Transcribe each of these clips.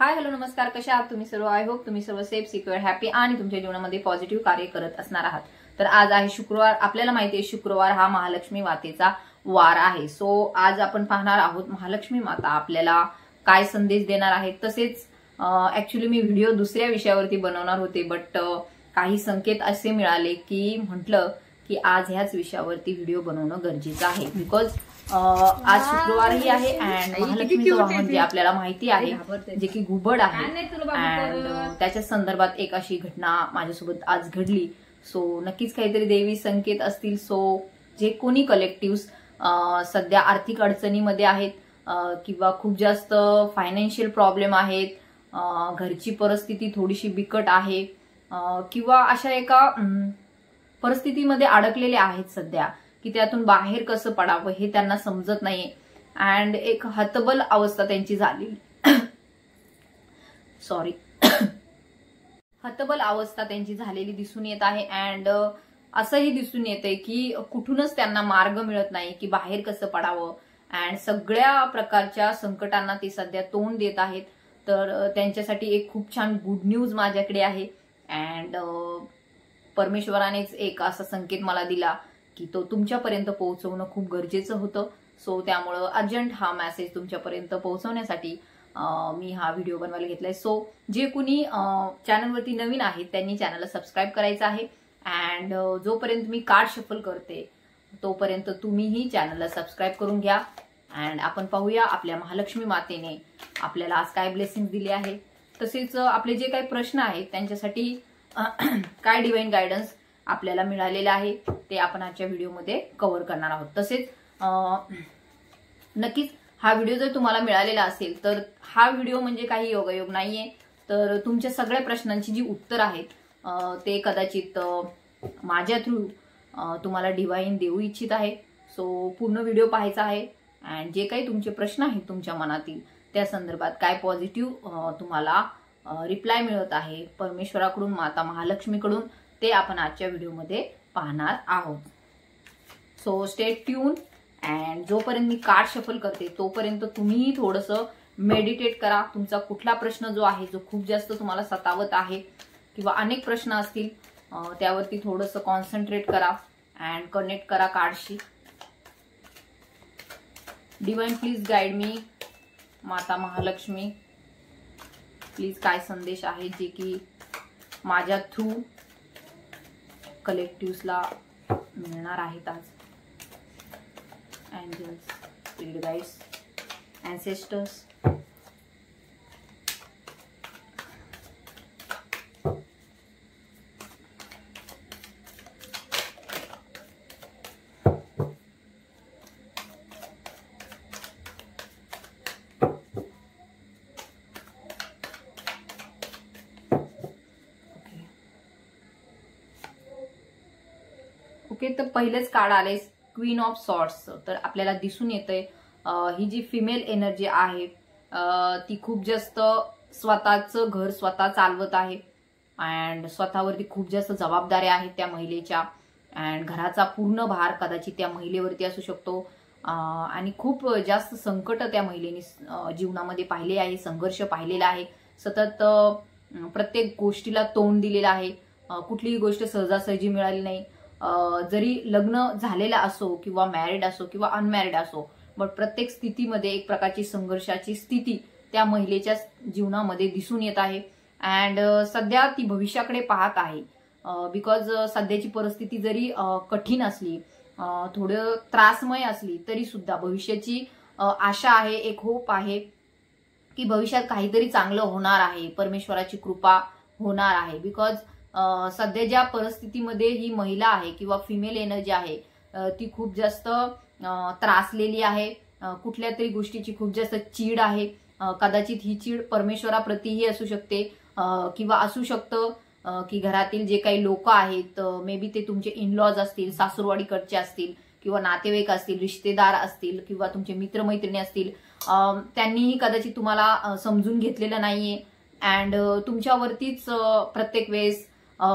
Hi hello नमस्कार, कशा आहात तुम्ही सर्व? आय होप तुम्ही सर्व सेफ सिक्युअर हॅपी आणि तुमच्या जीवनामध्ये पॉझिटिव्ह कार्य करत असणार आहात. तर आज आहे शुक्रवार. आपल्याला माहिती आहे शुक्रवार हा महालक्ष्मी मातेचा वार आहे. सो आज आपण पाहणार आहोत महालक्ष्मी माता आपल्याला काय संदेश देणार आहे. तसेच ऍक्च्युली मी व्हिडिओ दुसऱ्या विषयावरती बनवणार होते, बट काही संकेत असे मिळाले की म्हटलं की आज ह्याच विषयावरती व्हिडिओ बनवणं गरजेचं आहे. बिकॉज आज शुक्रवारही आहे अँड महालक्ष्मीचं वाहन जे आपल्याला माहिती आहे जे की घुबड आहे अँड त्याच्या संदर्भात एक अशी घटना माझ्यासोबत आज घडली. सो नक्कीच काहीतरी देवी संकेत असतील. सो जे कोणी कलेक्टिव्ह सध्या आर्थिक अडचणीमध्ये आहेत किंवा खूप जास्त फायनान्शियल प्रॉब्लेम आहेत, घरची परिस्थिती थोडीशी बिकट आहे किंवा अशा एका परिस्थितीमध्ये अडकलेले आहेत सध्या की त्यातून बाहेर कसं पडावं हे त्यांना समजत नाहीये अँड एक हतबल अवस्था त्यांची झाली हतबल अवस्था त्यांची झालेली दिसून येत आहे. अँड असंही दिसून येतंय की कुठूनच त्यांना मार्ग मिळत नाही की बाहेर कसं पडावं अँड सगळ्या प्रकारच्या संकटांना ते सध्या तोंड देत आहेत. तर त्यांच्यासाठी एक खूप छान गुड न्यूज माझ्याकडे आहे अँड परमेश्वरानेच एक असा संकेत मला दिला की तो तुमच्यापर्यंत पोहोचवणं खूप गरजेचं होतं. सो त्यामुळं अर्जंट हा मेसेज तुमच्यापर्यंत पोहोचवण्यासाठी मी हा व्हिडिओ बनवायला घेतलाय. सो जे कुणी चॅनलवरती नवीन आहेत त्यांनी चॅनलला सबस्क्राईब करायचं आहे अँड जोपर्यंत मी कार्ड शफल करते तोपर्यंत तुम्हीही चॅनलला सबस्क्राईब करून घ्या. अँड आपण पाहूया आपल्या महालक्ष्मी मातेने आपल्याला आज काय ब्लेसिंग दिले आहे. तसेच आपले जे काही प्रश्न आहेत त्यांच्यासाठी काय डिवाइन गायडन्स आपल्याला मिळालेलं आहे ते आपण आजच्या व्हिडिओमध्ये कव्हर करणार आहोत. तसेच नक्कीच हा व्हिडिओ जर तुम्हाला मिळालेला असेल तर हा व्हिडिओ म्हणजे काही योगायोग नाहीये, तर तुमच्या सगळ्या प्रश्नांची जी उत्तर आहेत ते कदाचित माझ्या थ्रू तुम्हाला डिवाइन देऊ इच्छित आहे. सो पूर्ण व्हिडिओ पाहायचा आहे अँड जे काही तुमचे प्रश्न आहेत तुमच्या मनातील त्या संदर्भात काय पॉझिटिव्ह तुम्हाला रिप्लाय मिळत आहे परमेश्वराकडून, माता महालक्ष्मीकडून, ते आपण आजच्या व्हिडिओमध्ये पाहणार आहोत. सो स्टे ट्यून अँड जोपर्यंत मी कार्ड शफल करते तोपर्यंत तुम्ही थोडंसं मेडिटेट करा. तुमचा कुठला प्रश्न जो आहे जो खूप जास्त तुम्हाला सतावत आहे किंवा अनेक प्रश्न असतील त्यावरती थोडंसं कॉन्सन्ट्रेट करा अँड कनेक्ट करा कार्डशी. डिवाइन प्लीज गाईड मी. माता महालक्ष्मी प्लीज काय संदेश आहे जे की माझ्या थ्रू कलेक्टिव्हला मिळणार आहेत आज. Angels, spirit guides, ancestors, okay. तर पहिलेच कार्ड आले क्वीन ऑफ सॉर्ड्स. तर आपल्याला दिसून येतंय ही जी फिमेल एनर्जी आहे ती खूप जास्त स्वतःचं घर स्वतः चालवत आहे अँड स्वतःवरती खूप जास्त जबाबदाऱ्या आहेत त्या महिलेच्या अँड घराचा पूर्ण भार कदाचित त्या महिलेवरती असू शकतो आणि खूप जास्त संकट त्या महिलेने जीवनामध्ये पाहिले आहे, संघर्ष पाहिलेला आहे, सतत प्रत्येक गोष्टीला तोंड दिलेलं आहे, कुठलीही गोष्ट सहजासहजी मिळाली नाही. जरी लग्न झालेलं असो किंवा मॅरिड असो किंवा अनमॅरिड असो, बट प्रत्येक स्थितीमध्ये एक प्रकारची संघर्षाची स्थिती त्या महिलेच्या जीवनामध्ये दिसून येत आहे अँड सध्या ती भविष्याकडे पाहत आहे. बिकॉज सध्याची परिस्थिती जरी कठीण असली, थोडं त्रासमय असली तरी सुद्धा भविष्याची आशा आहे, एक होप आहे की भविष्यात काहीतरी चांगलं होणार आहे, परमेश्वराची कृपा होणार आहे. बिकॉज सध्या ज्या परिस्थितीमध्ये ही महिला आहे किंवा फिमेल एनर्जी आहे ती खूप जास्त त्रासलेली आहे, कुठल्या तरी गोष्टीची खूप जास्त चीड आहे. कदाचित ही चीड परमेश्वराप्रतीही असू शकते किंवा असू शकतं की घरातील जे काही लोक आहेत मे बी ते तुमचे इनलॉज असतील, सासूरवाडीकडचे असतील किंवा नातेवाईक असतील, रिश्तेदार असतील किंवा तुमचे मित्रमैत्रिणी असतील, त्यांनीही कदाचित तुम्हाला समजून घेतलेलं नाहीये अँड तुमच्यावरतीच प्रत्येक वेळेस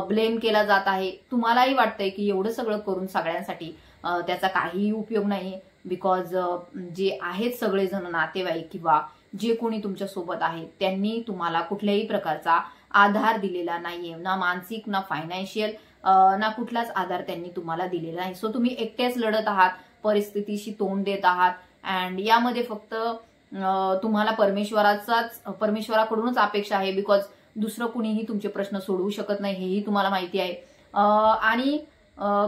ब्लेम केला जात आहे. तुम्हालाही वाटतंय की एवढं सगळं करून सगळ्यांसाठी त्याचा काहीही उपयोग नाहीये बिकॉज जे आहेत सगळेजण नातेवाईक किंवा जे कोणी तुमच्या सोबत आहेत त्यांनी तुम्हाला कुठल्याही प्रकारचा आधार दिलेला नाहीये, ना मानसिक ना फायनान्शियल, ना कुठलाच आधार त्यांनी तुम्हाला दिलेला नाही. सो तुम्ही एकटेच लढत आहात, परिस्थितीशी तोंड देत आहात. अँड यामध्ये फक्त तुम्हाला परमेश्वराकडूनच अपेक्षा आहे, बिकॉज दुसरं कुणीही तुमचे प्रश्न सोडवू शकत नाही, हेही तुम्हाला माहिती आहे. आणि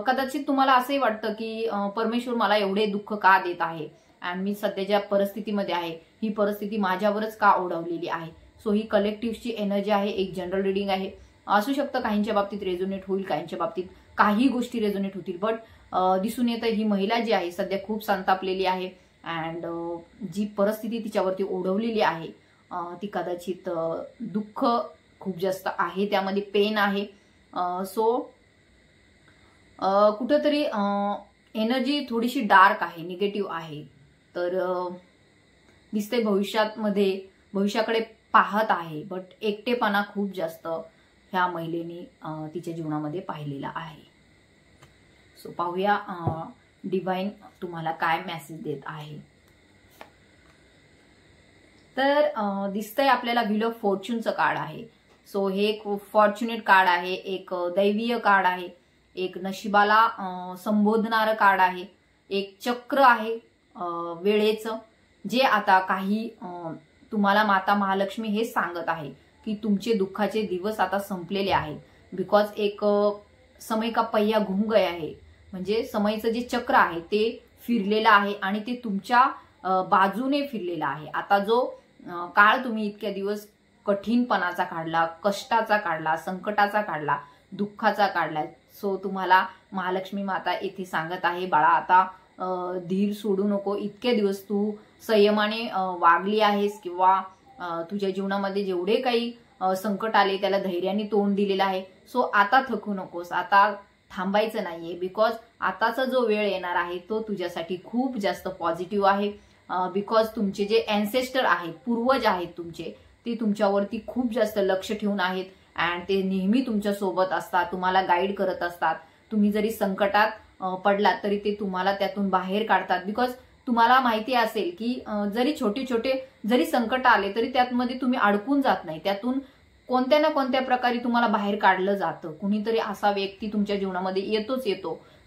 कदाचित तुम्हाला असंही वाटतं की परमेश्वर मला एवढे दुःख का देत आहे, आणि मी सध्या ज्या परिस्थितीमध्ये आहे ही परिस्थिती माझ्यावरच का ओढवलेली आहे. सो ही कलेक्टिव्हची एनर्जी आहे, एक जनरल रिडिंग आहे. असू शकतं काहींच्या बाबतीत रेझोनेट होईल, काहींच्या बाबतीत काही गोष्टी रेझोनेट होतील, बट दिसून येतं ही महिला जी आहे सध्या खूप संतापलेली आहे. अँड जी परिस्थिती तिच्यावरती ओढवलेली आहे ती कदाचित दुःख खूप जास्त आहे, त्यामध्ये पेन आहे. सो कुठंतरी एनर्जी थोडीशी डार्क आहे, निगेटिव्ह आहे. तर दिसते भविष्याकडे पाहत आहे, बट एकटेपणा खूप जास्त ह्या महिलेने तिच्या जीवनामध्ये पाहिलेला आहे. सो पाहूया डिवाइन तुम्हाला काय मेसेज देत आहे. तर दिसतंय आपल्याला व्हील ऑफ फॉर्च्यूनचं कार्ड आहे. सो हे एक फॉर्च्युनेट कार्ड आहे, एक दैवीय कार्ड आहे, एक नशिबाला संबोधणारं कार्ड आहे, एक चक्र आहे वेळेचं, जे आता काही तुम्हाला माता महालक्ष्मी हेच सांगत आहे की तुमचे दुःखाचे दिवस आता संपलेले आहेत. बिकॉज एक समय का पहिया घूम गया आहे, म्हणजे समयचं जे चक्र आहे ते फिरलेलं आहे आणि ते तुमच्या बाजूने फिरलेलं आहे. आता जो काळ तुम्ही इतक्या दिवस कठीणपणाचा काढला, कष्टाचा काढला, संकटाचा काढला, दुःखाचा काढला, सो तुम्हाला महालक्ष्मी माता येथे सांगत आहे, बाळा आता धीर सोडू नको. इतके दिवस तू संयमाने वागली आहेस, किंवा तुझ्या जीवनामध्ये जेवढे काही संकट आले त्याला धैर्याने तोंड दिलेलं आहे. सो आता थकू नकोस, आता थांबायचं नाहीये, बिकॉज आताचा जो वेळ येणार आहे तो तुझ्यासाठी खूप जास्त पॉझिटिव्ह आहे. बिकॉज तुमचे जे अँसेस्टर आहेत, पूर्वज आहेत तुमचे, ते तुमच्यावरती खूप जास्त लक्ष ठेवून आहेत. अँड ते नेहमी तुमच्या सोबत असतात, तुम्हाला गाईड करत असतात. तुम्ही जरी संकटात पडलात तरी ते तुम्हाला त्यातून बाहेर काढतात. बिकॉज तुम्हाला माहिती असेल की जरी छोटे छोटे जरी संकट आले तरी त्यामध्ये तुम्ही अडकून जात नाही, त्यातून कोणत्या ना कोणत्या प्रकारे तुम्हाला बाहेर काढलं जातं. कुणीतरी असा व्यक्ती तुमच्या जीवनामध्ये येतो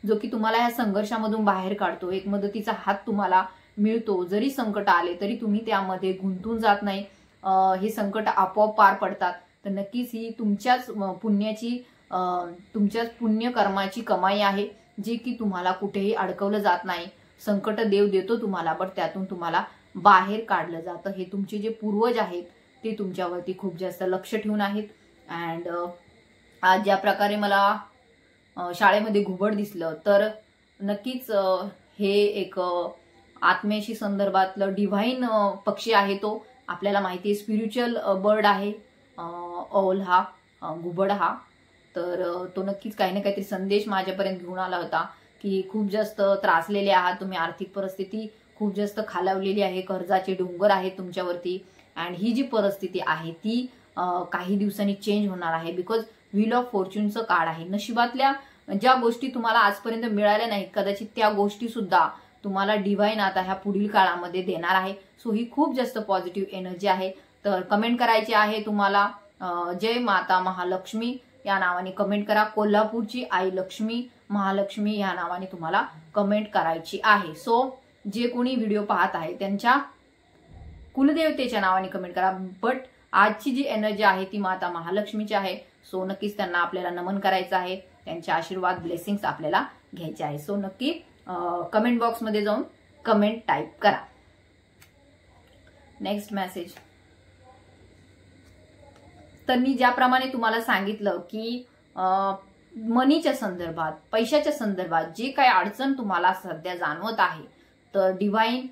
जो की तुम्हाला या संघर्षामधून बाहेर काढतो. एक मदतीचा हात तुम्हाला मिळतो. जरी संकट आले तरी तुम्ही त्यामध्ये गुंतून जात नाही, हे संकट आपोआप पार पडतात. तर नक्कीच ही तुमच्याच पुण्यकर्माची कमाई आहे, जे की तुम्हाला कुठेही अडकवलं जात नाही. संकट देव देतो तुम्हाला, बट त्यातून तुम्हाला बाहेर काढलं जातं. हे तुमचे जे पूर्वज आहेत ते तुमच्यावरती खूप जास्त लक्ष ठेवून आहेत. अँड आज ज्या प्रकारे मला शाळेमध्ये घुबड दिसलं, तर नक्कीच हे एक आत्म्याशी संदर्भातलं डिव्हाइन पक्षी आहे. तो आपल्याला माहिती आहे स्पिरिच्युअल बर्ड आहे औल हा, घुबड हा. तर तो नक्कीच काही ना काहीतरी संदेश माझ्यापर्यंत घेऊन आला होता की खूप जास्त त्रासलेले आहात तुम्ही, आर्थिक परिस्थिती खूप जास्त खालावलेली आहे, कर्जाचे डोंगर आहेत तुमच्यावरती. अँड ही जी परिस्थिती आहे ती काही दिवसांनी चेंज होणार आहे. बिकॉज व्हील ऑफ फॉर्च्यूनचं कार्ड आहे. नशिबातल्या ज्या गोष्टी तुम्हाला आजपर्यंत मिळाल्या नाहीत, कदाचित त्या गोष्टी सुद्धा तुम्हाला डिव्हाइन आता ह्या पुढील काळामध्ये देणार आहे. सो ही खूप जास्त पॉझिटिव्ह एनर्जी आहे. तर कमेंट करायची आहे तुम्हाला जय माता महालक्ष्मी या नावाने कमेंट करा. कोल्हापूरची आई लक्ष्मी महालक्ष्मी या नावाने तुम्हाला कमेंट करायची आहे. सो जे कोणी व्हिडिओ पाहत आहे त्यांच्या कुलदेवतेच्या नावाने कमेंट करा. बट आजची जी एनर्जी आहे ती माता महालक्ष्मीची आहे. सो नक्कीच त्यांना आपल्याला नमन करायचं आहे, त्यांचे आशीर्वाद ब्लेसिंग्स आपल्याला घ्यायचे आहे. सो नक्की कमेंट बॉक्समध्ये जाऊन कमेंट टाईप करा. Next message. तर मी ज्याप्रमाणे तुम्हाला सांगितलं की मनीच्या संदर्भात, पैशाच्या संदर्भात जे काही अडचण तुम्हाला सध्या जाणवत आहे, तर डिव्हाइन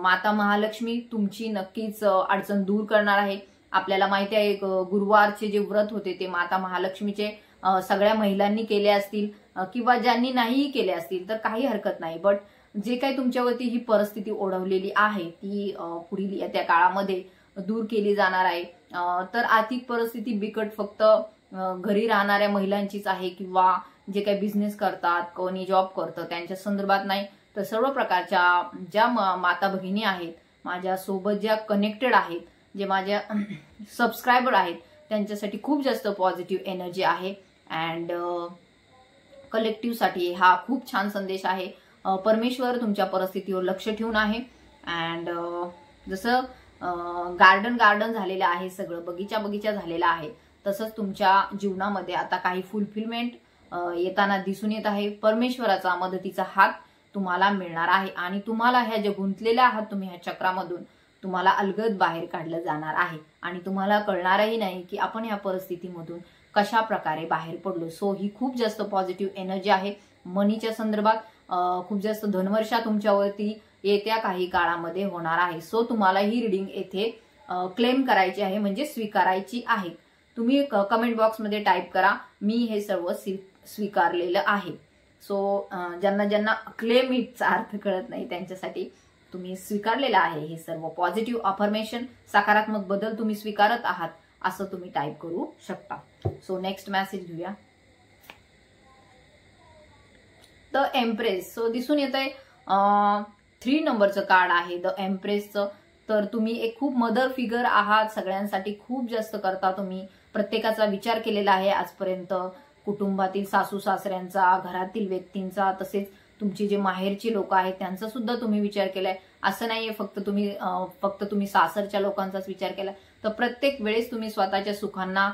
माता महालक्ष्मी तुमची नक्कीच अडचण दूर करणार आहे. आपल्याला माहिती आहे गुरुवारचे जे व्रत होते ते माता महालक्ष्मीचे सगळ्या महिलांनी केले असतील, किंवा ज्यांनी नाहीही केले असतील तर काही हरकत नाही. बट जे काही तुमच्यावरती ही परिस्थिती ओढवलेली आहे ती पुढील येत्या काळामध्ये दूर केली जाणार आहे. तर आर्थिक परिस्थिती बिकट फक्त घरी राहणाऱ्या महिलांचीच आहे, किंवा जे काही बिझनेस करतात, कोणी जॉब करतं त्यांच्या संदर्भात नाही. तर सर्व प्रकारच्या ज्या माता भगिनी आहेत माझ्यासोबत ज्या कनेक्टेड आहेत, जे माझ्या सबस्क्रायबर आहेत, त्यांच्यासाठी खूप जास्त पॉझिटिव्ह एनर्जी आहे. अँड कलेक्टिव्हसाठी हा खूप छान संदेश आहे. परमेश्वर तुमच्या परिस्थितीवर लक्ष ठेवून आहे. अँड जसं गार्डन झालेलं आहे, सगळं बगीचा झालेला आहे, तसंच तुमच्या जीवनामध्ये आता काही फुलफिलमेंट येताना दिसून येत आहे. परमेश्वराचा मदतीचा हात तुम्हाला मिळणार आहे आणि तुम्हाला ह्या जे गुंतलेल्या आहात तुम्ही ह्या चक्रामधून, तुम्हाला अलगद बाहेर काढलं जाणार आहे आणि तुम्हाला कळणारही नाही की आपण ह्या परिस्थितीमधून कशा प्रकारे बाहेर पडलो. सो ही खूप जास्त पॉझिटिव्ह एनर्जी आहे. मनीच्या संदर्भात खूप जास्त धनवर्षा तुमच्यावरती येत्या काही काळामध्ये होणार आहे. सो तुम्हाला ही रिडिंग येथे क्लेम करायची आहे, म्हणजे स्वीकारायची आहे. तुम्ही कमेंट बॉक्समध्ये टाईप करा, मी हे सर्व स्वीकारलेलं आहे. सो ज्यांना ज्यांना क्लेम इटचा अर्थ कळत नाही त्यांच्यासाठी तुम्ही स्वीकारलेलं आहे हे सर्व पॉझिटिव्ह अफर्मेशन, सकारात्मक बदल तुम्ही स्वीकारत आहात असं तुम्ही टाईप करू शकता. सो नेक्स्ट मेसेज घेऊया. The empress. सो दिसून येत आहे 3 नंबरचं कार्ड आहे द एम्प्रेसचं. तर तुम्ही एक खूप मदर फिगर आहात, सगळ्यांसाठी खूप जास्त करता तुम्ही, प्रत्येकाचा विचार केलेला आहे आजपर्यंत, कुटुंबातील सासू सासऱ्यांचा, घरातील व्यक्तींचा, तसेच तुमची जे माहेरची लोक आहेत त्यांचा सुद्धा तुम्ही विचार केलाय. असं नाहीये फक्त तुम्ही सासरच्या लोकांचाच विचार केलाय, तर प्रत्येक वेळेस तुम्ही स्वतःच्या सुखांना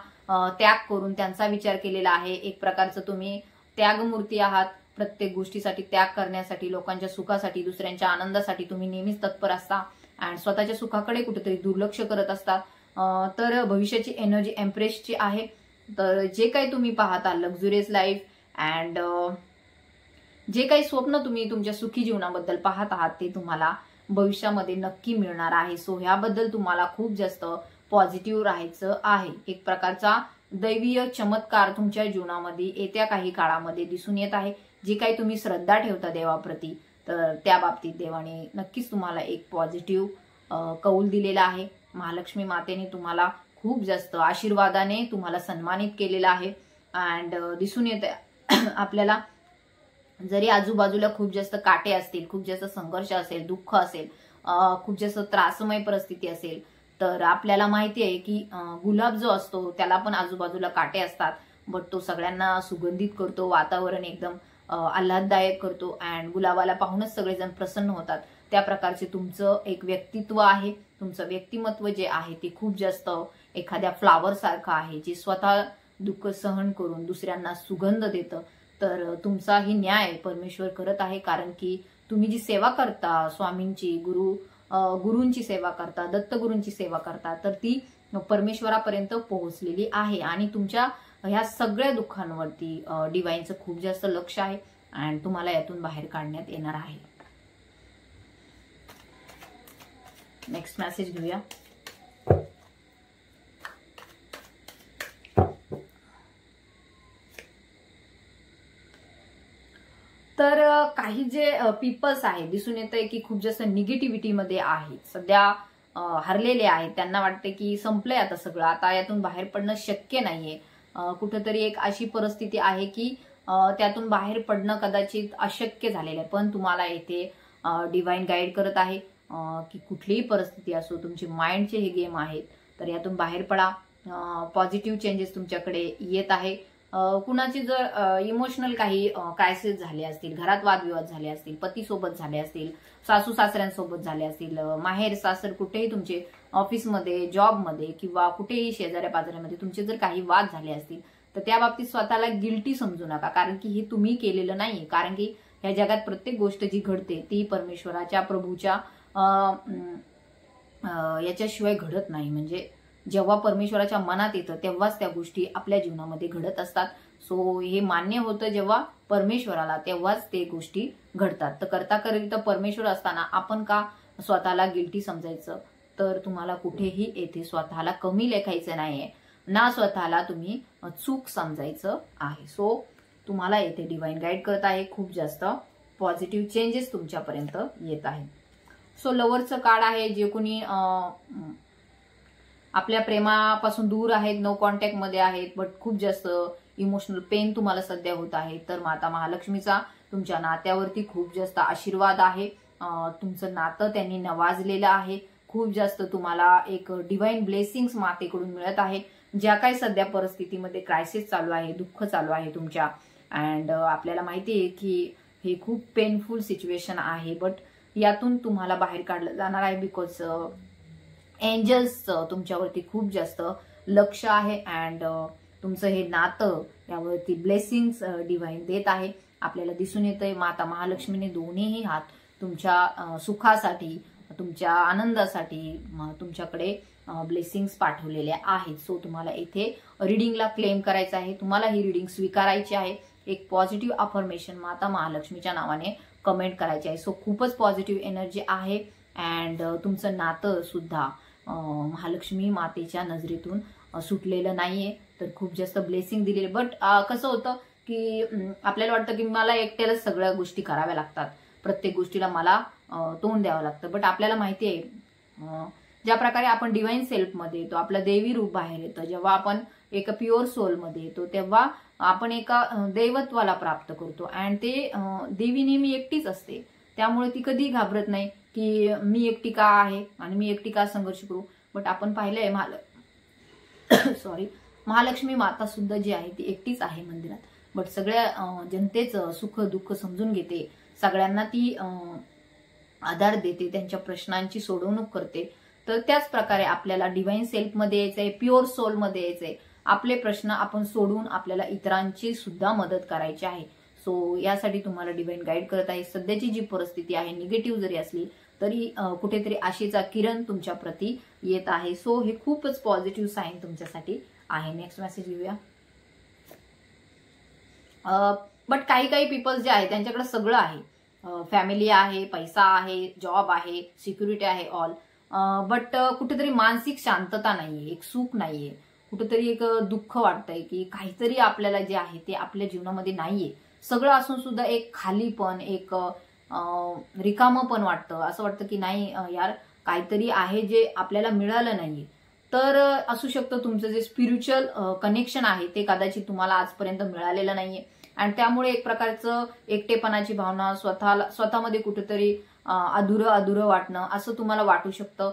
त्याग करून त्यांचा विचार केलेला आहे. एक प्रकारचं तुम्ही त्यागमूर्ती आहात. प्रत्येक गोष्टीसाठी त्याग करण्यासाठी, लोकांच्या सुखासाठी, दुसऱ्यांच्या आनंदासाठी तुम्ही नेहमीच तत्पर असता आणि स्वतःच्या सुखाकडे कुठेतरी दुर्लक्ष करत असता. तर भविष्याची एनर्जी एम्प्रेसची आहे. तर जे काही तुम्ही पाहता लक्झुरियस लाईफ अँड जे काही स्वप्न तुम्ही तुमच्या सुखी जीवनाबद्दल पाहत आहात ते तुम्हाला भविष्यामध्ये नक्की मिळणार आहे. सो ह्याबद्दल तुम्हाला खूप जास्त पॉझिटिव्ह राहायचं आहे. एक प्रकारचा दैवीय चमत्कार तुमच्या जीवनामध्ये येत्या काही काळामध्ये दिसून येत आहे. जे काही तुम्ही श्रद्धा ठेवता देवाप्रती, तर त्या बाबतीत देवाने नक्कीच तुम्हाला एक पॉझिटिव्ह कौल दिलेला आहे. महालक्ष्मी मातेने तुम्हाला खूप जास्त आशीर्वादाने तुम्हाला सन्मानित केलेला आहे. अँड दिसून येत आपल्याला जरी आजूबाजूला खूप जास्त काटे असतील, खूप जास्त संघर्ष असेल, दुःख असेल, खूप जास्त त्रासमय परिस्थिती असेल, तर आपल्याला माहिती आहे की गुलाब जो असतो त्याला पण आजूबाजूला काटे असतात, बट तो सगळ्यांना सुगंधित करतो, वातावरण एकदम आल्हाददायक करतो अँड गुलाबाला पाहूनच सगळेजण प्रसन्न होतात. त्या प्रकारचे तुमचं एक व्यक्तित्व आहे. तुमचं व्यक्तिमत्व जे आहे ते खूप जास्त एखाद्या फ्लावर सारखं आहे, जे स्वतः दुःख सहन करून दुसऱ्यांना सुगंध देतं. तर तुमचाही न्याय परमेश्वर करत आहे, कारण की तुम्ही जी सेवा करता, स्वामींची, गुरूंची सेवा करता, दत्तगुरूंची सेवा करता, तर ती परमेश्वरापर्यंत पोहोचलेली आहे आणि तुमच्या ह्या सगळ्या दुःखांवरती डिवाइनचं खूप जास्त लक्ष आहे आणि तुम्हाला यातून बाहेर काढण्यात येणार आहे. नेक्स्ट मेसेज घेऊया. तर काही जे पीपल्स आहेत दिसून येत आहे की खूप जास्त निगेटिव्हिटी मध्ये आहेत, सध्या हरलेले आहेत. त्यांना वाटते की संपलंय आता सगळं, आता यातून बाहेर पडणं शक्य नाहीये. कुठेतरी एक अशी परिस्थिती आहे की त्यातून बाहेर पडणं कदाचित अशक्य झालेलं आहे. पण तुम्हाला येथे डिवाइन गाईड करत आहे की कुठलीही परिस्थिती असो, तुमचे माइंडचे हे गेम आहेत, तर यातून बाहेर पडा. पॉझिटिव्ह चेंजेस तुमच्याकडे येत आहे. कुणाची जर इमोशनल काही क्रायसिस झाले असतील, घरात वादविवाद झाले असतील, पतीसोबत झाले असतील, सासू सासऱ्यांसोबत झाले असतील, माहेर सासर कुठेही तुमचे ऑफिसमध्ये, जॉबमध्ये किंवा कुठेही शेजाऱ्या पाजाऱ्यामध्ये तुमचे जर काही वाद झाले असतील, तर त्या बाबतीत स्वतःला गिल्टी समजू नका, कारण की हे तुम्ही केलेलं नाहीये. कारण की ह्या जगात प्रत्येक गोष्ट जी घडते ती परमेश्वराच्या, प्रभूच्या याच्याशिवाय घडत नाही. म्हणजे जेव्हा परमेश्वराच्या मनात येतं तेव्हाच त्या गोष्टी आपल्या जीवनामध्ये घडत असतात. सो हे मान्य होतं जेव्हा परमेश्वराला, तेव्हाच ते गोष्टी घडतात. तर करता करिता परमेश्वर असताना आपण का स्वतःला गिल्टी समजायचं? तर तुम्हाला कुठेही येथे स्वतःला कमी लेखायचं नाहीये, ना स्वतःला तुम्ही चूक समजायचं आहे. सो तुम्हाला येथे डिवाइन गाईड करत आहे. खूप जास्त पॉझिटिव्ह चेंजेस तुमच्यापर्यंत येत आहे. सो लव्हरचं कार्ड आहे. जे कोणी आपल्या प्रेमापासून दूर आहेत, नो कॉन्टॅक्ट मध्ये आहेत, बट खूप जास्त इमोशनल पेन तुम्हाला सध्या होत आहे, तर माता महालक्ष्मीचा तुमच्या नात्यावरती खूप जास्त आशीर्वाद आहे. तुमचं नातं त्यांनी नवाजलेलं आहे. खूप जास्त तुम्हाला एक डिवाइन ब्लेसिंग्स मातेकडून मिळत आहे. ज्या काही सध्या परिस्थितीमध्ये क्रायसिस चालू आहे, दुःख चालू आहे तुमच्या, अँड आपल्याला माहिती आहे की हे खूप पेनफुल सिच्युएशन आहे, बट यातून तुम्हाला बाहेर काढलं जाणार आहे. बिकॉज एंजल्स तुमच्यावरती खूप जास्त लक्ष आहे, अँड तुमचं हे नातं यावरती ब्लेसिंग्स डिवाइन देत आहे. आपल्याला दिसून येतंय माता महालक्ष्मीने दोन्हीही हात तुमच्या सुखासाठी, तुमच्या आनंदासाठी तुमच्याकडे ब्लेसिंग्स पाठवलेले आहेत. सो तुम्हाला इथे रिडिंगला क्लेम करायचं आहे, तुम्हाला ही रिडिंग स्वीकारायची आहे. एक पॉझिटिव्ह अफर्मेशन माता महालक्ष्मीच्या नावाने कमेंट करायची आहे. सो खूपच पॉझिटिव्ह एनर्जी आहे, अँड तुमचं नातं सुद्धा महालक्ष्मी मातेच्या नजरेतून सुटलेलं नाहीये, तर खूप जास्त ब्लेसिंग दिलेले. बट कसं होतं की आपल्याला वाटतं की मला एकट्यालाच सगळ्या गोष्टी कराव्या लागतात, प्रत्येक गोष्टीला मला तोंड द्यावं लागतं. बट आपल्याला माहिती आहे ज्या प्रकारे आपण डिवाइन सेल्फमध्ये येतो, आपलं देवी रूप बाहेर येतं, जेव्हा आपण एका प्युअर सोलमध्ये येतो तेव्हा आपण एका दैवत्वाला प्राप्त करतो, अँड ते देवी नेहमी एकटीच असते. त्यामुळे ती कधी घाबरत नाही की मी एकटी का आहे आणि मी एकटी का संघर्ष करू. बट आपण पाहिलंय महालक्ष्मी माता सुद्धा जी आहे ती एकटीच आहे मंदिरात, बट सगळ्या जनतेचं सुख दुःख समजून घेते, सगळ्यांना ती आधार देते, त्यांच्या प्रश्नांची सोडवणूक करते. तर त्याच प्रकारे आपल्याला डिवाइन सेल्फमध्ये यायचंय, प्युअर सोलमध्ये यायचंय. आपले प्रश्न आपण सोडून आपल्याला इतरांची सुद्धा मदत करायची आहे. सो यासाठी तुम्हाला डिवाइन गाईड करत आहे. सध्याची जी परिस्थिती आहे निगेटिव्ह जरी असली तरी कुठेतरी आशेचा किरण तुमच्या प्रती येत आहे. सो हे खूपच पॉझिटिव्ह साईन तुमच्यासाठी आहे. नेक्स्ट मेसेज घेऊया. बट काही पीपल्स जे आहे त्यांच्याकडे सगळं आहे, फॅमिली आहे, पैसा आहे, जॉब आहे, सिक्युरिटी आहे, ऑल, बट कुठेतरी मानसिक शांतता नाहीये, एक सुख नाहीये, कुठेतरी एक दुःख वाटतंय की काहीतरी आपल्याला जे आहे ते आपल्या जीवनामध्ये नाहीये. सगळं असून सुद्धा एक खालीपण, एक रिकामपण वाटतं. असं वाटतं की नाही यार, काहीतरी आहे जे आपल्याला मिळालं नाहीये. तर असू शकतं तुमचं जे स्पिरिच्युअल कनेक्शन आहे ते कदाचित तुम्हाला आजपर्यंत मिळालेलं नाहीये, आणि त्यामुळे एक प्रकारचं एकटेपणाची भावना, स्वतःमध्ये कुठेतरी अधुरं वाटणं असं तुम्हाला वाटू शकतं.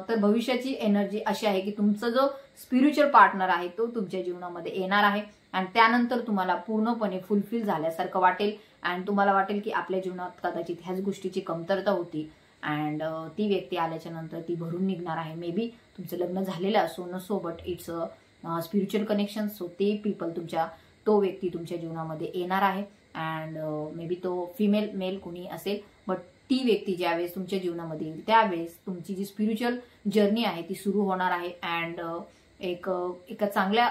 तर भविष्याची एनर्जी अशी आहे की तुमचा जो स्पिरिच्युअल पार्टनर आहे तो तुमच्या जीवनामध्ये येणार आहे, आणि त्यानंतर तुम्हाला पूर्णपणे फुलफिल झाल्यासारखं वाटेल, आणि तुम्हाला वाटेल की आपल्या जीवनात कदाचित ह्याच गोष्टीची कमतरता होती, अँड ती व्यक्ती आल्याच्या नंतर ती भरून निघणार आहे. मे बी तुमचं लग्न झालेलं असो नसो, but it's spiritual connection. So ते पीपल तो व्यक्ती तुमच्या जीवनामध्ये येणार आहे, अँड मे बी तो फिमेल मेल कोणी असेल, बट ती व्यक्ती ज्यावेळेस तुमच्या जीवनामध्ये येईल त्यावेळेस तुमची जी स्पिरिच्युअल जर्नी आहे ती सुरू होणार आहे, अँड एका चांगल्या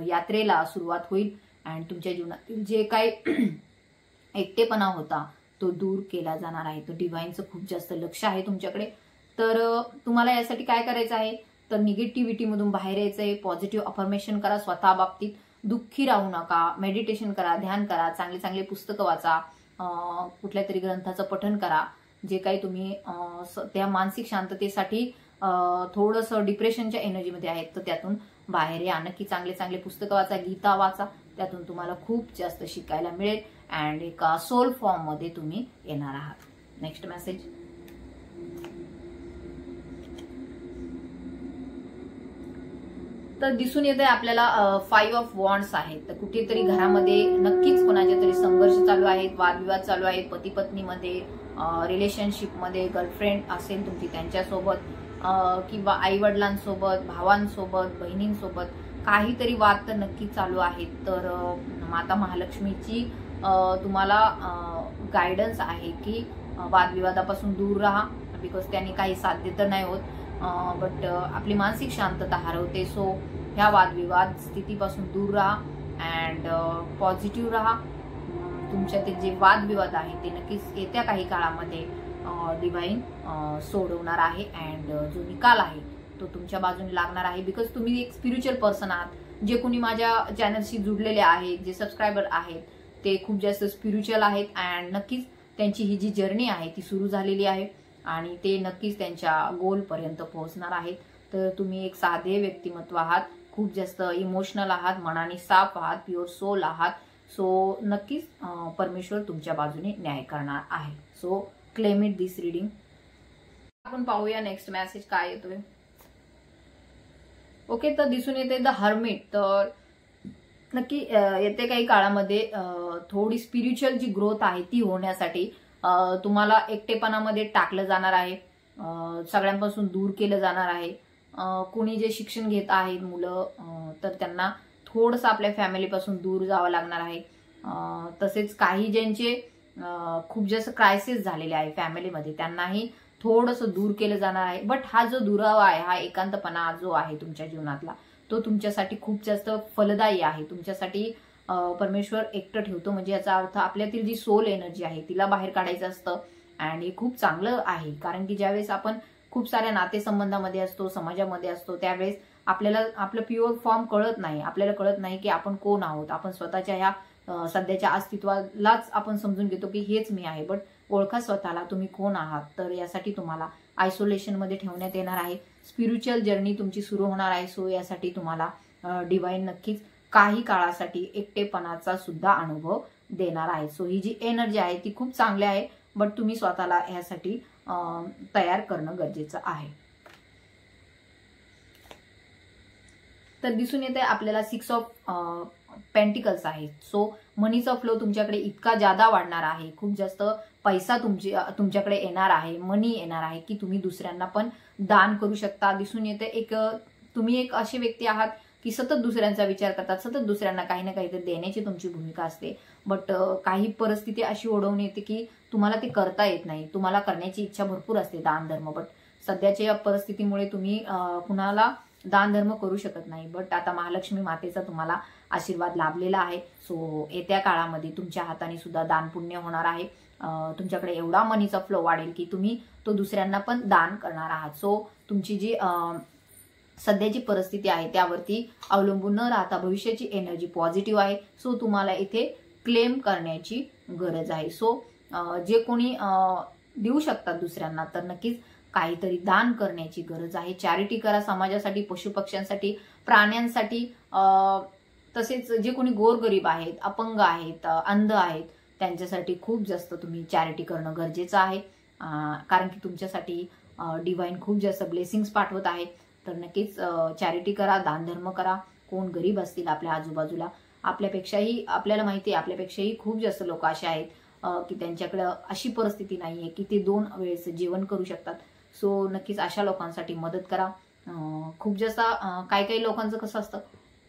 यात्रेला सुरुवात होईल, अँड तुमच्या जीवनातील जे काही एकटेपणा होता तो दूर केला जाणार आहे. तो डिवाइनचं खूप जास्त लक्ष आहे तुमच्याकडे. तर तुम्हाला यासाठी काय करायचं आहे, तर निगेटिव्हिटीमधून बाहेर यायचं आहे. पॉझिटिव्ह अफर्मेशन करा स्वतः बाबतीत, दुःखी राहू नका, मेडिटेशन करा, ध्यान करा, चांगले पुस्तकं वाचा, कुठल्या तरी ग्रंथाचं पठण करा. जे काही तुम्ही त्या मानसिक शांततेसाठी थोडंसं डिप्रेशनच्या एनर्जीमध्ये आहेत तर त्यातून बाहेर या. नक्की चांगले पुस्तकं वाचा, गीता वाचा, त्यातून तुम्हाला खूप जास्त शिकायला मिळेल, अँड एका सोल फॉर्म मध्ये तुम्ही येणार आहात. Next message. तर दिसून येते आपल्याला 5 ऑफ वॉन्ड्स आहेत. तर कुठेतरी घरामध्ये नक्कीच कोणाच्या तरी संघर्ष चालू आहेत, वादविवाद चालू आहेत, पती पत्नीमध्ये, रिलेशनशिपमध्ये, गर्लफ्रेंड असेल तुमची त्यांच्यासोबत, किंवा आई वडिलांसोबत, भावांसोबत, बहिणींसोबत काहीतरी वाद तर नक्की चालू आहेत. तर माता महालक्ष्मीची तुम्हाला गायडन्स आहे की वादविवादापासून दूर राहा, बिकॉज त्यांनी काही साध्य तर नाही होत, बट आपली मानसिक शांतता हरवते. सो ह्या वादविवाद स्थितीपासून दूर राहा, अँड पॉझिटिव्ह राहा. तुमच्यातील जे वादविवाद आहे ते नक्कीच येत्या काही काळामध्ये डिवाइन सोडवणार आहे, अँड जो निकाल आहे तो तुमच्या बाजूने लागणार आहे. बिकॉज तुम्ही एक स्पिरिच्युअल पर्सन आहात. जे कोणी माझ्या चॅनलशी जुडलेले आहेत, जे सबस्क्रायबर आहेत ते खूप जास्त स्पिरिच्युअल आहेत, अँड नक्कीच त्यांची ही जी जर्नी आहे ती सुरू झालेली आहे, आणि ते नक्कीच त्यांच्या गोल पर्यंत पोहोचणार आहेत. तर तुम्ही एक साधे व्यक्तिमत्व आहात, खूप जास्त इमोशनल आहात, मनाने साफ आहात, प्युअर सोल आहात. सो नक्कीच परमेश्वर तुमच्या बाजूने न्याय करणार आहे. So claim it this reading. आपण पाहूया नेक्स्ट मेसेज काय येतोय. ओके, तर दिसून येते द हर्मिट. तर नक्की येते काही काळामध्ये थोडी स्पिरिच्युअल जी ग्रोथ आहे ती होण्यासाठी तुम्हाला एकटेपणामध्ये टाकलं जाणार आहे, सगळ्यांपासून दूर केलं जाणार आहे. कोणी जे शिक्षण घेत आहेत मुलं तर त्यांना थोडंसं आपल्या फॅमिलीपासून दूर जावं लागणार आहे. तसेच काही ज्यांचे खूप जास्त क्रायसिस झालेले आहे फॅमिलीमध्ये त्यांनाही थोडंसं दूर केलं जाणार आहे. बट हा जो दुरावा आहे, हा एकांतपणा जो आहे तुमच्या जीवनातला, तो तुमच्यासाठी खूप जास्त फलदायी आहे. तुमच्यासाठी परमेश्वर एकटं ठेवतो, म्हणजे याचा अर्थ आपल्यातील जी सोल एनर्जी आहे तिला बाहेर काढायचं असतं. आणि खूप चांगलं आहे, कारण की ज्यावेळेस आपण खूप साऱ्या नातेसंबंधामध्ये असतो, समाजामध्ये असतो, त्यावेळेस आपल्याला आपलं प्युअर फॉर्म कळत नाही. आपल्याला कळत नाही की आपण कोण आहोत. आपण स्वतःच्या ह्या सध्याच्या अस्तित्वालाच आपण समजून घेतो की हेच मी आहे. बट ओळखा स्वतःला, तुम्ही कोण आहात. तर यासाठी तुम्हाला आयसोलेशनमध्ये ठेवण्यात येणार आहे. स्पिरिच्युअल जर्नी तुमची सुरू होणार आहे. सो यासाठी तुम्हाला डिवाइन नक्कीच काही काळासाठी एकटेपणाचा सुद्धा अनुभव देणार आहे. सो ही जी एनर्जी आहे ती खूप चांगली आहे, बट तुम्ही स्वतःला ह्यासाठी तयार करणं गरजेचं आहे. तर दिसून येते आपल्याला 6 ऑफ पेंटिकल्स आहे. सो मनीचा फ्लो तुमच्याकडे इतका जादा वाढणार आहे, खूप जास्त पैसा तुमच्याकडे येणार आहे, मनी येणार आहे की तुम्ही दुसऱ्यांना पण दान करू शकता. दिसून येते तुम्ही एक अशी व्यक्ती आहात की सतत दुसऱ्यांचा विचार करतात, सतत दुसऱ्यांना काही ना काहीतरी देण्याची तुमची भूमिका असते. बट काही परिस्थिती अशी ओढवून येते की तुम्हाला ते करता येत नाही. तुम्हाला करण्याची इच्छा भरपूर असते दान धर्म, बट सध्याच्या परिस्थितीमुळे तुम्ही कुणाला दान धर्म करू शकत नाही. बट आता महालक्ष्मी मातेचा तुम्हाला आशीर्वाद लाभलेला आहे. सो येत्या काळामध्ये तुमच्या हाताने सुद्धा दान पुण्य होणार आहे. तुमच्याकडे एवढा मनीचा फ्लो वाढेल की तुम्ही तो दुसऱ्यांना पण दान करणार आहात. सो तुमची जी सध्याची परिस्थिती आहे त्यावरती अवलंबून न राहता भविष्याची एनर्जी पॉझिटिव्ह आहे. सो तुम्हाला इथे क्लेम करण्याची गरज आहे. सो जे कोणी देऊ शकतात दुसऱ्यांना तर नक्कीच काहीतरी दान करण्याची गरज आहे. चॅरिटी करा, समाजासाठी, पशुपक्ष्यांसाठी, प्राण्यांसाठी. तसेच जे कोणी गोरगरीब आहेत, अपंग आहेत, अंध आहेत त्यांच्यासाठी खूप जास्त तुम्ही चॅरिटी करणं गरजेचं आहे. कारण की तुमच्यासाठी डिवाइन खूप जास्त ब्लेसिंग्स पाठवत आहे. तर नक्कीच चॅरिटी करा, दानधर्म करा. कोण गरीब असतील आपल्या आजूबाजूला, आपल्यापेक्षाही आपल्याला माहिती आहे आपल्यापेक्षाही खूप जास्त लोक असे आहेत की त्यांच्याकडे अशी परिस्थिती नाहीये की ते 2 वेळेस जेवण करू शकतात. सो नक्कीच अशा लोकांसाठी मदत करा. खूप जास्त काही लोकांचं कसं असतं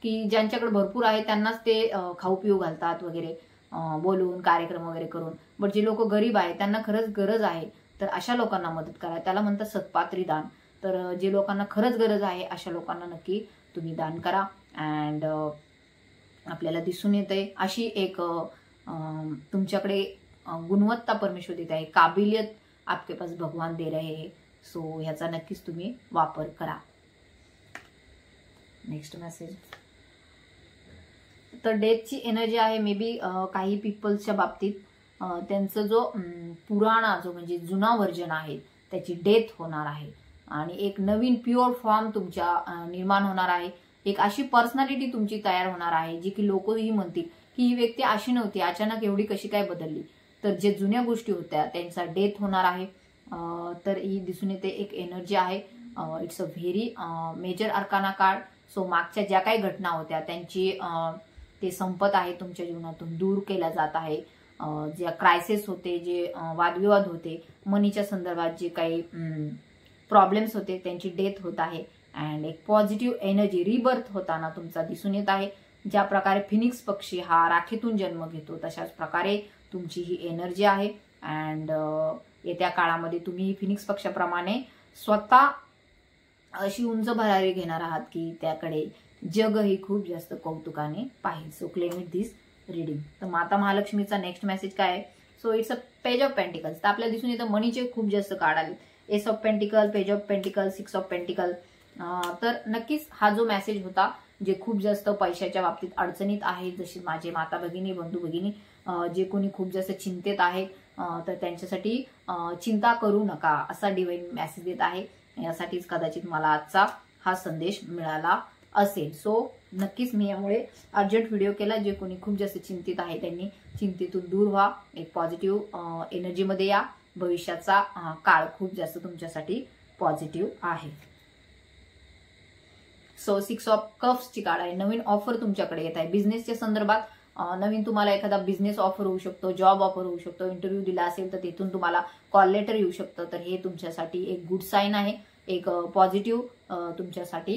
की ज्यांच्याकडे भरपूर आहे त्यांनाच ते खाऊ पिऊ घालतात वगैरे, बोलून कार्यक्रम वगैरे करून. बट जे लोक गरीब आहेत त्यांना खरंच गरज आहे तर अशा लोकांना मदत करा. त्याला म्हणतात सत्पात्री दान. तर जे लोकांना खरंच गरज आहे अशा लोकांना नक्की तुम्ही दान करा. अँड आपल्याला दिसून येते अशी एक तुमच्याकडे गुणवत्ता परमेश्वर देत आहे, काबिलियत आपके पास भगवान दे रहे हैं. सो ह्याचा नक्कीच तुम्ही वापर करा. Next message. तर डेथची एनर्जी आहे. मे बी काही पीपल्सच्या बाबतीत त्यांचं जो पुराणा जो म्हणजे जुना व्हर्जन आहे त्याची डेथ होणार आहे आणि एक नवीन प्युअर फॉर्म तुमच्या निर्माण होणार आहे. एक अशी पर्सनॅलिटी तुमची तयार होणार आहे जी की लोकही म्हणतील की ही व्यक्ती अशी नव्हती, अचानक एवढी कशी काय बदलली. तर जे जुन्या गोष्टी होत्या त्यांचा डेथ होणार आहे. तर ही दिसून येते एक एनर्जी आहे. It's a very major arcana card. So मागच्या ज्या काही घटना होत्या त्यांची ते संपत आहे, तुमच्या जीवनातून दूर केल्या जात आहे. जे क्रायसिस होते, जे वादविवाद होते, मनीच्या संदर्भात जे काही प्रॉब्लेम्स होते त्यांची डेथ होत आहे. अँड एक पॉझिटिव्ह एनर्जी रिबर्थ होताना तुमचा दिसून येत आहे. ज्या प्रकारे फिनिक्स पक्षी हा राखेतून जन्म घेतो तशाच प्रकारे तुमची ही एनर्जी आहे. अँड येत्या काळामध्ये तुम्ही फिनिक्स पक्षाप्रमाणे स्वतः अशी उंच भरारी घेणार आहात की त्याकडे जगही खूप जास्त कौतुकाने पाहिजे. So claim it this reading. तर माता महालक्ष्मीचा नेक्स्ट मेसेज काय आहे. So it's a page of pentacles. तर आपल्याला दिसून येतं मनीचे खूप जास्त कार्ड आले. S of pentacle, page of pentacle, 6 of pentacle. तर नक्कीच हा जो मेसेज होता जे खूप जास्त पैशाच्या बाबतीत अडचणीत आहेत, जशी माझे माता भगिनी, बंधू भगिनी, जे कोणी खूप जास्त चिंतेत आहेत तर त्यांच्यासाठी चिंता करू नका असा डिवाइन मेसेज देत आहे. यासाठीच कदाचित मला आजचा हा संदेश मिळाला असेल. सो नक्कीच मी यामुळे अर्जंट व्हिडिओ केला. जे कोणी खूप जास्त चिंतित आहे त्यांनी चिंतेतून दूर व्हा, एक पॉझिटिव्ह एनर्जीमध्ये या. भविष्याचा काळ खूप जास्त तुमच्यासाठी पॉझिटिव्ह आहे. सो 6 ऑफ कप्सची कार्ड आहे. नवीन ऑफर तुमच्याकडे येत आहे बिझनेसच्या संदर्भात. नवीन तुम्हाला एखादा बिझनेस ऑफर होऊ शकतो, जॉब ऑफर होऊ शकतो, इंटरव्ह्यू दिला असेल तर तिथून तुम्हाला कॉल लेटर येऊ शकतं. तर हे तुमच्यासाठी एक गुड साईन आहे, एक पॉझिटिव्ह तुमच्यासाठी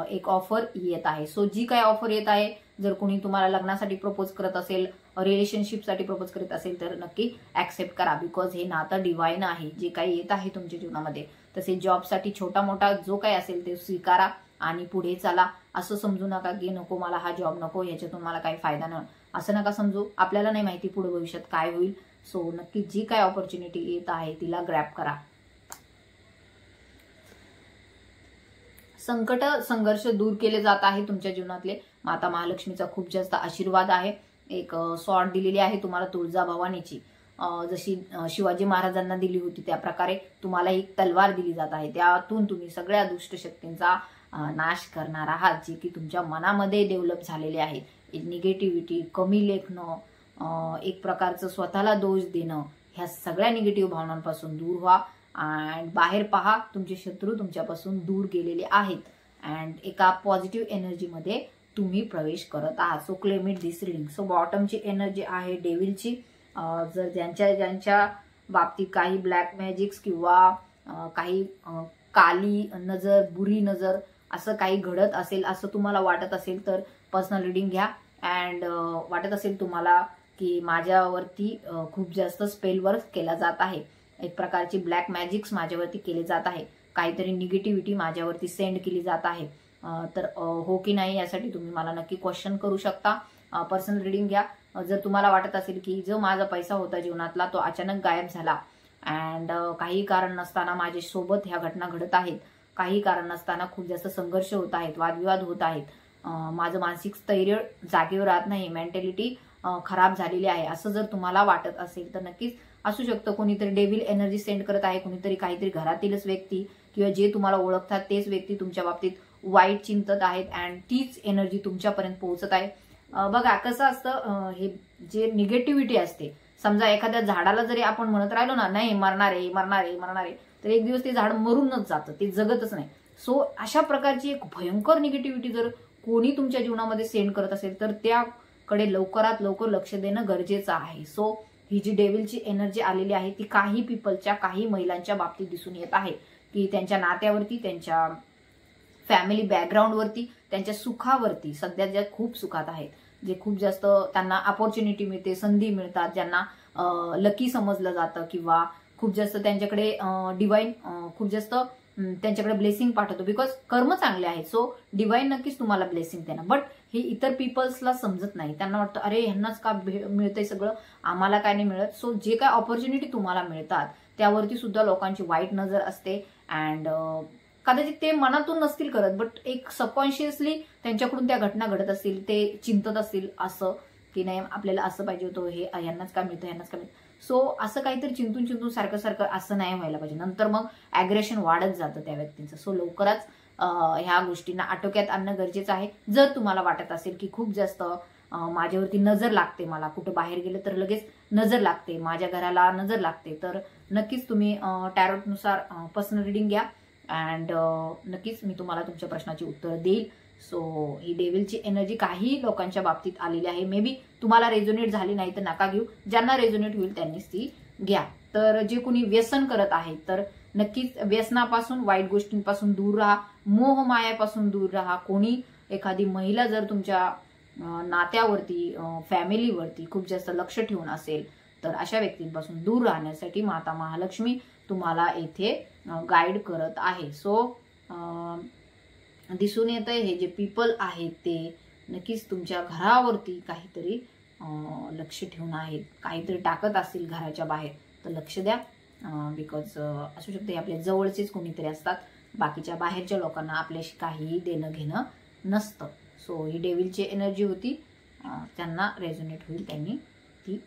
एक ऑफर येत आहे. सो जी काय ऑफर येत आहे, जर कोणी तुम्हाला लग्नासाठी प्रपोज करत असेल, रिलेशनशिपसाठी प्रपोज करत असेल तर नक्की ऍक्सेप्ट करा, बिकॉज हे नातं डिवाइन आहे. जे काही येत आहे तुमच्या जीवनामध्ये, तसे जॉबसाठी छोटा मोठा जो काही असेल ते स्वीकारा आणि पुढे चला. असं समजू नका की नको मला हा जॉब नको, याच्यातून मला काही फायदा नाही, असं नका समजू. आपल्याला नाही माहिती पुढे भविष्यात काय होईल. सो नक्की जी काय ऑपॉर्च्युनिटी येत आहे तिला ग्रॅब करा. संकट संघर्ष दूर केले जात आहे तुमच्या जीवनातले. माता महालक्ष्मीचा खूप जास्त आशीर्वाद आहे. एक सॉर्ड दिलेली आहे तुम्हाला तुळजाभवानीची, जशी शिवाजी महाराजांना दिली होती त्या प्रकारे तुम्हाला एक तलवार दिली जात आहे. त्यातून तुम्ही सगळ्या दुष्ट शक्तींचा नाश करणार आहात, जे की तुमच्या मनामध्ये डेव्हलप झालेले आहेत. निगेटिव्हिटी, कमी लेखणं, एक प्रकारचं स्वतःला दोष देणं, ह्या सगळ्या निगेटिव्ह भावनांपासून दूर व्हा. अँड बाहेर पहा, तुमचे शत्रू तुमच्यापासून दूर गेलेले आहेत अँड एका पॉझिटिव्ह एनर्जीमध्ये तुम्ही प्रवेश करत आहात. So claim it this reading. So बॉटमची एनर्जी आहे डेव्हिलची. जर ज्यांच्या बाबतीत काही ब्लॅक मॅजिक्स किंवा काही काली नजर, बुरी नजर असं काही घडत असेल, असं तुम्हाला वाटत असेल तर पर्सनल रीडिंग घ्या. अँड वाटत असेल तुम्हाला की माझ्यावरती खूप जास्त स्पेल वर्क केला जात आहे, एक प्रकारची ब्लॅक मॅजिक्स माझ्यावरती केले जात आहे, काहीतरी निगेटिव्हिटी माझ्यावरती सेंड केली जात आहे, तर हो की नाही यासाठी तुम्ही मला नक्की क्वेश्चन करू शकता. पर्सनल रीडिंग घ्या. जर तुम्हाला वाटत असेल की जो माझा पैसा होता जीवनातला तो अचानक गायब झाला अँड काही कारण नसताना माझ्यासोबत ह्या घटना घडत आहेत, काही कारण नसताना खूप जास्त संघर्ष होत आहेत, वादविवाद होत आहेत, माझं मानसिक स्थैर्य जागेवर राहत नाही, मेंटॅलिटी खराब झालेली आहे, असं जर तुम्हाला वाटत असेल तर नक्कीच असू शकतं. कोणीतरी डेव्हिल एनर्जी सेंड करत आहे, कोणीतरी काहीतरी घरातीलच व्यक्ती किंवा जे तुम्हाला ओळखतात तेच व्यक्ती तुमच्या बाबतीत वाईट चिंतत आहेत अँड तीच एनर्जी तुमच्यापर्यंत पोहोचत आहे. बघा कसं असतं, हे जे निगेटिव्हिटी असते, समजा एखाद्या झाडाला जरी आपण म्हणत राहिलो ना, नाही मरणार आहे मरणार आहे मरणार आहे, तर एक दिवस ते झाड मरूनच जातं, ते जगतच नाही. सो अशा प्रकारची एक भयंकर निगेटिव्हिटी जर कोणी तुमच्या जीवनामध्ये सेंड करत असेल तर त्याकडे लवकरात लवकर लक्ष देणं गरजेचं आहे. सो ही जी डेव्हिलची एनर्जी आलेली आहे ती काही पीपलच्या, काही महिलांच्या बाबतीत दिसून येत आहे की त्यांच्या नात्यावरती, त्यांच्या फॅमिली बॅकग्राऊंडवरती, त्यांच्या सुखावरती सध्या ज्या खूप सुखात आहेत, जे खूप जास्त त्यांना अपॉर्च्युनिटी मिळते, संधी मिळतात, ज्यांना लकी समजलं जातं किंवा खूप जास्त त्यांच्याकडे डिवाइन खूप जास्त त्यांच्याकडे ब्लेसिंग पाठवतो, बिकॉज कर्म चांगले आहेत. सो डिवाइन नक्कीच तुम्हाला ब्लेसिंग देणार. बट हे इतर पीपल्सला समजत नाही, त्यांना वाटतं अरे ह्यांनाच का मिळतंय सगळं, आम्हाला काय नाही मिळत. सो जे काय ऑपॉर्च्युनिटी तुम्हाला मिळतात त्यावरती सुद्धा लोकांची वाईट नजर असते अँड कदाचित ते मनातून नसतील करत, बट एक सबकॉन्शियसली त्यांच्याकडून त्या घटना घडत असतील, ते चिंतत असतील असं की नाही आपल्याला असं पाहिजे होतं, हे यांनाच का मिळतं, यांनाच का मिळतं. सो असं काहीतरी चिंतून चिंतून सारखं सारखं असं नाही व्हायला पाहिजे, नंतर मग ॲग्रेशन वाढत जातं त्या व्यक्तींचं. सो लवकरच ह्या गोष्टींना आटोक्यात आणणं गरजेचं आहे. जर तुम्हाला वाटत असेल की खूप जास्त माझ्यावरती नजर लागते, मला कुठं बाहेर गेलं तर लगेच नजर लागते, माझ्या घराला नजर लागते, तर नक्कीच तुम्ही टॅरोटनुसार पर्सनल रीडिंग घ्या अँड नक्कीच मी तुम्हाला तुमच्या प्रश्नाची उत्तर देईल. सो ही डेव्हिलची एनर्जी काही लोकांच्या बाबतीत आलेली आहे. मे बी तुम्हाला रेझोनेट झाली नाही तर नका घेऊ, ज्यांना रेझोनेट होईल त्यांनीच ती घ्या. तर जे कोणी व्यसन करत आहेत तर नक्कीच व्यसनापासून, वाईट गोष्टींपासून दूर राहा, मोहमायापासून दूर राहा. कोणी एखादी महिला जर तुमच्या नात्यावरती, फॅमिलीवरती खूप जास्त लक्ष ठेवून असेल तर अशा व्यक्तींपासून दूर राहण्यासाठी माता महालक्ष्मी तुम्हाला येथे गाईड करत आहे. सो दिसून येत आहे हे जे पीपल आहेत ते नक्कीच तुमच्या घरावरती काहीतरी लक्ष ठेवून आहेत, काहीतरी टाकत असतील घराच्या बाहेर, तर लक्ष द्या. बिकॉज असू शकते आपल्या जवळचेच कोणीतरी असतात, बाकीच्या बाहेरच्या लोकांना आपल्याशी काहीही देणं घेणं नसतं. सो ही डेव्हिलची एनर्जी होती, त्यांना रेझोनेट होईल त्यांनी ती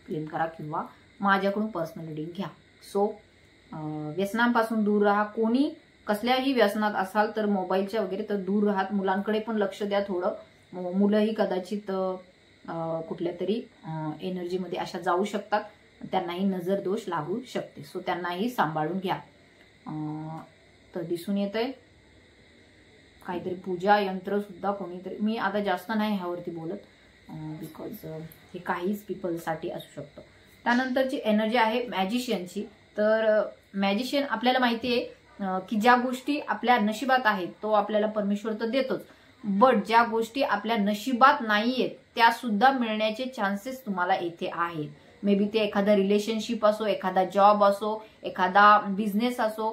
क्लेम करा किंवा माझ्याकडून पर्सनल रीडिंग घ्या. सो व्यसनांपासून दूर राहा. कोणी कसल्याही व्यसनात असाल तर मोबाईलच्या वगैरे तर दूर राहा. मुलांकडे पण लक्ष द्या थोडं, मुलंही कदाचित कुठल्या तरी एनर्जीमध्ये अशा जाऊ शकतात, त्यांनाही नजर दोष लागू शकते. सो त्यांनाही सांभाळून घ्या. तर दिसून येतंय काहीतरी पूजा यंत्र सुद्धा कोणीतरी, मी आता जास्त नाही ह्यावरती बोलत बिकॉज हे काहीच पीपलसाठी असू शकतं. त्यानंतरची एनर्जी आहे मॅजिशियनची. तर मॅजिशियन आपल्याला माहिती आहे की ज्या गोष्टी आपल्या नशिबात आहेत तो आपल्याला परमेश्वर तर देतोच, बट ज्या गोष्टी आपल्या नशिबात नाहीयेत त्या सुद्धा मिळण्याचे चान्सेस तुम्हाला येथे आहेत. मे बी ते एखादा रिलेशनशिप असो, एखादा जॉब असो, एखादा बिझनेस असो,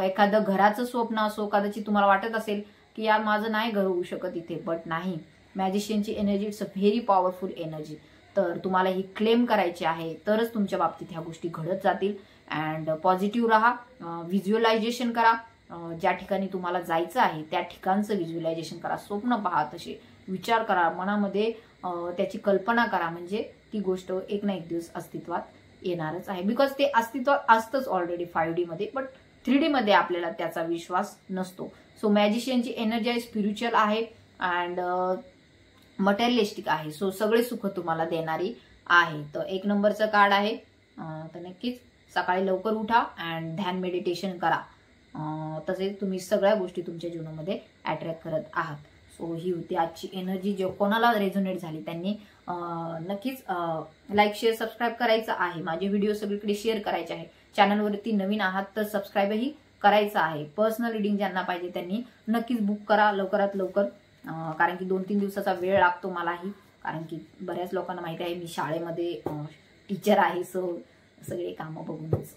एखादं घराचं स्वप्न असो. कदाचित तुम्हाला वाटत असेल की यार माझं नाही घर होऊ शकत इथे, बट नाही. मॅजिशियनची energy it's a very powerful energy. तर तुम्हाला ही क्लेम करायची आहे तरच तुमच्या बाबतीत ह्या गोष्टी घडत जातील. अँड पॉझिटिव्ह राहा, व्हिज्युअलायझेशन करा, ज्या ठिकाणी तुम्हाला जायचं आहे त्या ठिकाणचं व्हिज्युअलायझेशन करा, स्वप्न पहा, तसे विचार करा, मनामध्ये त्याची कल्पना करा, म्हणजे ती गोष्ट एक ना एक दिवस अस्तित्वात येणारच आहे. बिकॉज ते अस्तित्वात असतंच ऑलरेडी 5D मध्ये, बट 3D मध्ये आपल्याला त्याचा विश्वास नसतो. सो मॅजिशियनची एनर्जी आहे, स्पिरिच्युअल आहे अँड मटेरियलिस्टिक आहे. सो सगळे सुख तुम्हाला देणारी आहे. तर 1 नंबरचं कार्ड आहे. तर नक्कीच सकाळी लवकर उठा अँड ध्यान मेडिटेशन करा. तसेच तुम्ही सगळ्या गोष्टी तुमच्या जीवनामध्ये अट्रॅक्ट करत आहात. सो ही होती आजची एनर्जी. जो कोणाला रेझोनेट झाली त्यांनी नक्कीच लाईक शेअर सबस्क्राईब करायचं आहे. माझे व्हिडिओ सगळीकडे शेअर करायचे आहे. चॅनलवरती नवीन आहात तर सबस्क्राईबही करायचं आहे. पर्सनल रीडिंग ज्यांना पाहिजे त्यांनी नक्कीच बुक करा लवकरात लवकर, कारण की 2-3 दिवसाचा वेळ लागतो मलाही, कारण की बऱ्याच लोकांना माहिती आहे मी शाळेमध्ये टीचर आहे. सो सगळे कामं बघूनच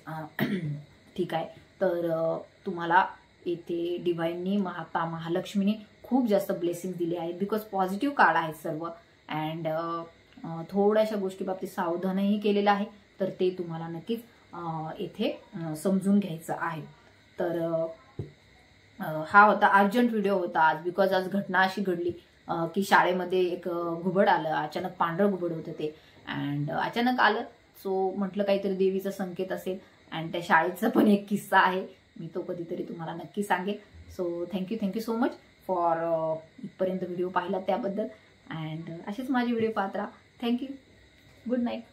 ठीक आहे. तर तुम्हाला येथे डिव्हाइननी माता महालक्ष्मीने खूप जास्त ब्लेसिंग दिले आहेत. बिकॉज पॉझिटिव्ह कार्ड आहेत सर्व. अँड थोड्याशा गोष्टी बाबतीत सावधानही केलेलं आहे. तर ते तुम्हाला नक्कीच येथे समजून घ्यायचं आहे. तर हा होता अर्जंट व्हिडिओ होता आज. बिकॉज आज घटना अशी घडली की शाळेमध्ये एक घुबड आलं. अचानक पांढरं घुबड होतं ते, अँड अचानक आलं. सो म्हटलं काहीतरी देवीचा संकेत असेल. अँड त्या शाळेचा पण एक किस्सा आहे, मी तो कधीतरी तुम्हाला नक्की सांगेन. So thank you so much for इथपर्यंत व्हिडिओ पाहिला त्याबद्दल. अँड असेच माझे व्हिडिओ पाहत राहा. थँक्यू. Good night.